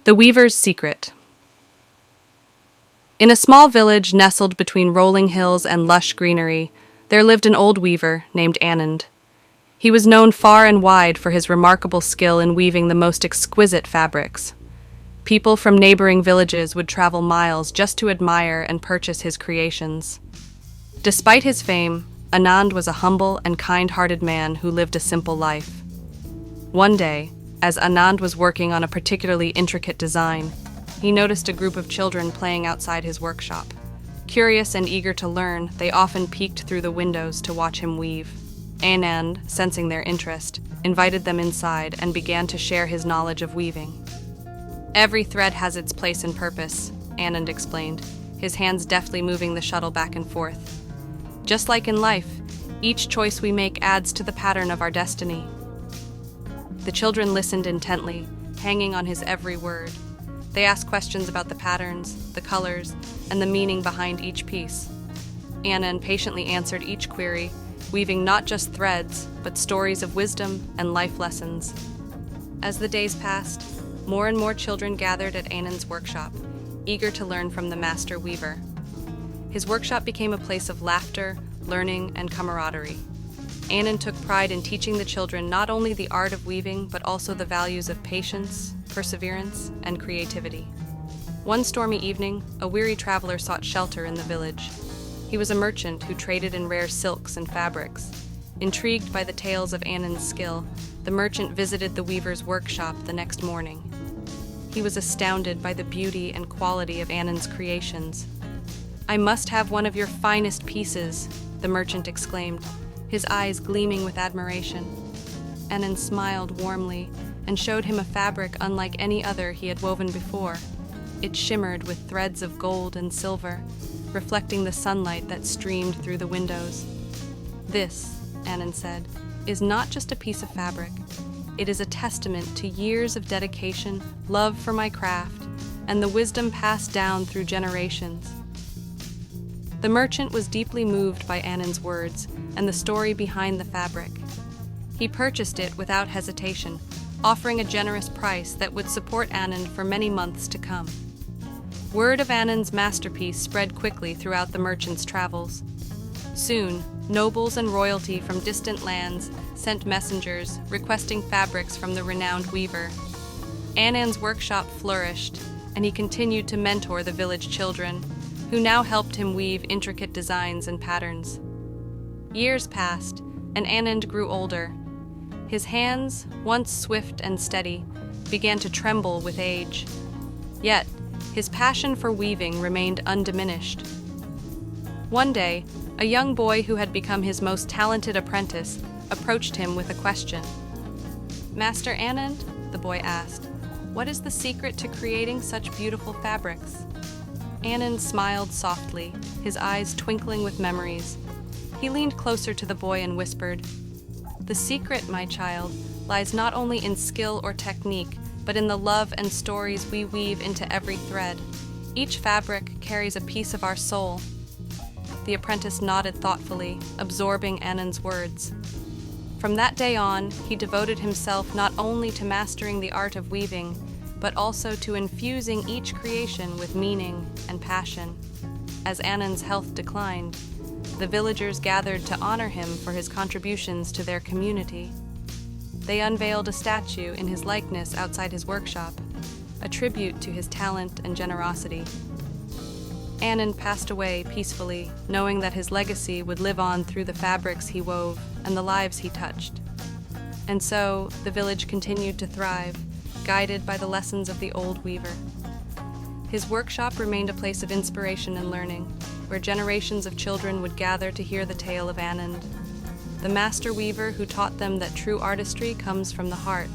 The Weaver's Secret. In a small village nestled between rolling hills and lush greenery, there lived an old weaver named Anand. He was known far and wide for his remarkable skill in weaving the most exquisite fabrics. People from neighboring villages would travel miles just to admire and purchase his creations. Despite his fame, Anand was a humble and kind-hearted man who lived a simple life. One day, as Anand was working on a particularly intricate design, he noticed a group of children playing outside his workshop. Curious and eager to learn, they often peeked through the windows to watch him weave. Anand, sensing their interest, invited them inside and began to share his knowledge of weaving. "Every thread has its place and purpose," Anand explained, his hands deftly moving the shuttle back and forth. "Just like in life, each choice we make adds to the pattern of our destiny." The children listened intently, hanging on his every word. They asked questions about the patterns, the colors, and the meaning behind each piece. Anand patiently answered each query, weaving not just threads, but stories of wisdom and life lessons. As the days passed, more and more children gathered at Anand's workshop, eager to learn from the master weaver. His workshop became a place of laughter, learning, and camaraderie. Anand took pride in teaching the children not only the art of weaving, but also the values of patience, perseverance, and creativity. One stormy evening, a weary traveler sought shelter in the village. He was a merchant who traded in rare silks and fabrics. Intrigued by the tales of Anand's skill, the merchant visited the weaver's workshop the next morning. He was astounded by the beauty and quality of Anand's creations. "I must have one of your finest pieces," the merchant exclaimed, his eyes gleaming with admiration. Anand smiled warmly and showed him a fabric unlike any other he had woven before. It shimmered with threads of gold and silver, reflecting the sunlight that streamed through the windows. "This," Anand said, "is not just a piece of fabric. It is a testament to years of dedication, love for my craft, and the wisdom passed down through generations." The merchant was deeply moved by Anand's words and the story behind the fabric. He purchased it without hesitation, offering a generous price that would support Anand for many months to come. Word of Anand's masterpiece spread quickly throughout the merchant's travels. Soon, nobles and royalty from distant lands sent messengers requesting fabrics from the renowned weaver. Anand's workshop flourished, and he continued to mentor the village children, who now helped him weave intricate designs and patterns. Years passed, and Anand grew older. His hands, once swift and steady, began to tremble with age. Yet, his passion for weaving remained undiminished. One day, a young boy who had become his most talented apprentice approached him with a question. "Master Anand," the boy asked, "what is the secret to creating such beautiful fabrics?" Anand smiled softly, his eyes twinkling with memories. He leaned closer to the boy and whispered, "The secret, my child, lies not only in skill or technique, but in the love and stories we weave into every thread. Each fabric carries a piece of our soul." The apprentice nodded thoughtfully, absorbing Anand's words. From that day on, he devoted himself not only to mastering the art of weaving, but also to infusing each creation with meaning and passion. As Anand's health declined, the villagers gathered to honor him for his contributions to their community. They unveiled a statue in his likeness outside his workshop, a tribute to his talent and generosity. Anand passed away peacefully, knowing that his legacy would live on through the fabrics he wove and the lives he touched. And so, the village continued to thrive, guided by the lessons of the old weaver. His workshop remained a place of inspiration and learning, where generations of children would gather to hear the tale of Anand, the master weaver who taught them that true artistry comes from the heart